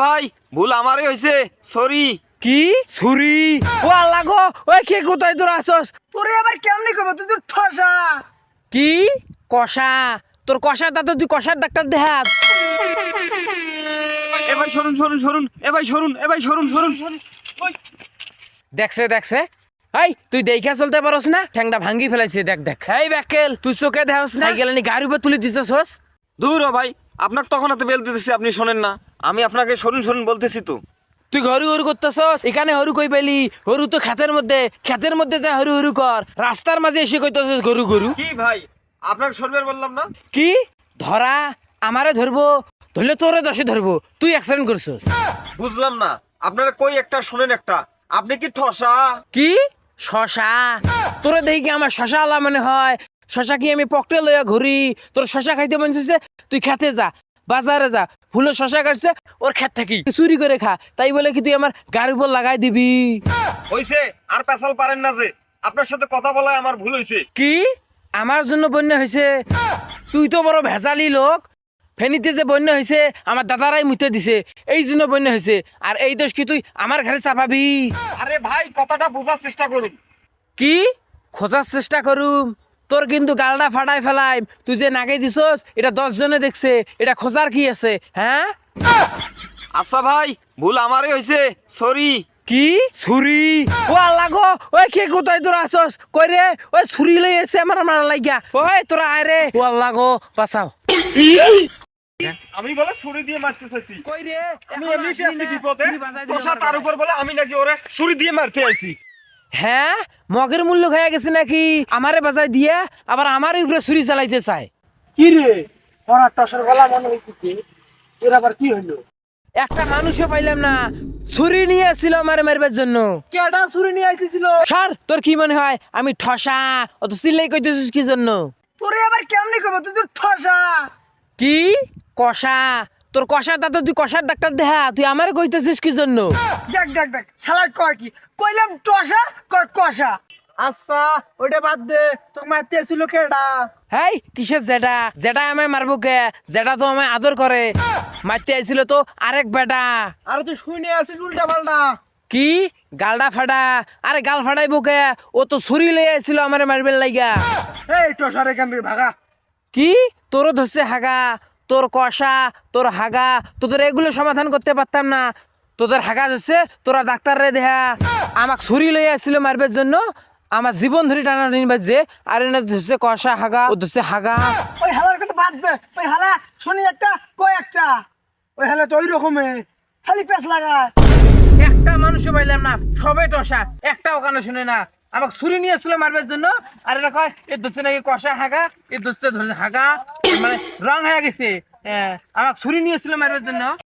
ভাই ভুল আমারই হইছে, সরি। কি ছুরি? ও আল্লাহ গো, ওই কে কোথায় তোর আসস? তোরে আবার কেমনি করবো, তুই তো ঠসা। কি কষা? তোর কষা তা তো তুই কষার ডাক্তার দেখাত। এ ভাই সরুন সরুন সরুন, এ ভাই সরুন, এ ভাই সরুন সরুন। দেখছে দেখছে, এই তুই দেখা চলতে পারস না? ঠ্যাংটা ভাঙ্গি ফেলাইছে, দেখ দেখ। এই ব্যাকেল, তুই চোখে দেখাস না? সাইকেল নি গাড়ির উপর তুলে দিতেছস। দূর হ ভাই, আপনার তখন হাতে বেল দিতেছি, আপনি শোনেন না? আমি আপনাকে সরুন সরুন বলতেছি তো। তুই হরু হরু করতেছস, এখানে হরু কই পেলি? হরু তো ক্ষেতের মধ্যে যা হরু হরু কর, রাস্তার মাঝে এসে কইতেছস গরু গরু। কি ভাই, আপনাকে সরবের বললাম না? কি ধরা? আমারে ধরবো? ধরলে তোরে দশে ধরবো, তুই অ্যাক্সিডেন্ট করছস। বুঝলাম না, আপনারা কই একটা শোনেন একটা। আপনি কি ঠসা? কি শশা? তোরে দেখি কি আমার শশা আলা মনে হয়? শশা কি আমি পকেটে লইয়া ঘুরি? তোর শশা খাইতে মন চাইছে, তুই খেতে যা, বাজারে যা, ফুলো শশা কাটছে ওর ক্ষেত থাকি চুরি করে খা, তাই বলে কি তুই আমার গাড়ির উপর লাগাই দিবি? হইছে, আর পেছাল পারেন না যে। আপনার সাথে কথা বলায় আমার ভুল হইছে। কি আমার জন্য বন্যা হয়েছে? তুই তো বড় ভেজালি লোক। ফেনীতে যে বন্যা হয়েছে আমার দাদারাই মুতে দিছে, এই জন্য বন্যা হয়েছে। আর এই দোষ কি তুই আমার ঘরে চাপাবি? আরে ভাই, কথাটা বোঝার চেষ্টা করুন। কি খোঁজার চেষ্টা করুম? তোর কিন্তু গালটা ফাটাই ফেলাই। তুই যে নাগে দিছস এটা 10 জনে দেখছে, এটা খোঁজার কি আছে? হ্যাঁ আচ্ছা ভাই, ভুল আমারই হইছে, সরি। কি ছুরি? ও আল্লাহ গো, ওই কে কোথায় তোরা আসস? কই রে, ওই ছুরি লই এসে আমার মারা লাগিয়া। ওই তোরা আয় রে, ও আল্লাহ গো বাঁচাও। আমি বলে ছুরি দিয়ে মারতে চাইছি। কই রে, আমি এখন এমনিতে আসলি আছি না? বিপদে, ছুরি বাজাই দিলে তোষা আমার তার গায়ে। উপর বলে আমি নাকি ওরে ছুরি দিয়ে মারতে আইছি। হ্যাঁ মগের মূল্য খাইয়া গেছে নাকি? আমারে বাজাই দিয়ে আবার আমার উপরে ছুরি চালাইতে চায়। কি রে, ওরা টসর গলা মনে হইতেছে, তোর আবার কি হইলো? একটা মানুষও পাইলাম না, ছুরি নিয়ে আসছিল আমারে মারবার জন্য। কেডা ছুরি নিয়ে আইতেছিল? সর, তোর কি মনে হয় আমি ঠসা? অত চিল্লাই কইতেছিস কি জন্য? তোরে আবার কেমনি করবো, তুই তো ঠসা। কি কষা? তোর কষা তা তো তুই কষার ডাক্তার দেখা, তুই আমারে কইতেছিস কি জন্য? দেখ দেখ দেখ, শালা কয় কি? কইলাম টসা, কয় কষা। আচ্ছা ওইটা বাদ দে, তোকে মারতে আসছিল কেডা? হেই কিসের জেডা? জেডা আমায় মারবো কে? জেডা তো আমায় আদর করে। মারতে আইছিল তো আরেক বেটা। আর তুই শুনে আসিস উল্টা পাল্টা। কি গালডা ফাটা? আরে গাল ফাটাইবো কে? ও তো ছুরি লই আইছিল আমারে মারবার লাইগা। এই টসার এখান থেকে ভাগা। কি তোরও ধরছে হাগা? তোর কষা, তোর হাগা, তোদের এগুলো সমাধান করতে পারতাম না? তোদের হাগা ধরছে, তোরা ডাক্তার রে দেহা। আমাক ছুরি লই আসছিল মারবার জন্য, আমার জীবন ধরে টানা নিবার যে। আর এনে ধরছে কষা হাগা, ও ধরছে হাগা। ওই হালার কথা বাদ দে, ওই হালা শুনি একটা কয় একটা। ওই হালা তো ওই রকমে খালি পেছ লাগা। একটা মানুষও পাইলাম না, সবাই টসা, একটা ওখানে শুনে না। আমাকে ছুরি নিয়ে আসছিল মারবার জন্য, আর এটা কয় এ ধরছে নাকি কষা হাগা, এ ধরছে ধরছে হাগা, মানে রং হয়ে গেছে। আমাকে ছুরি নিয়ে আসছিল মারবার জন্য।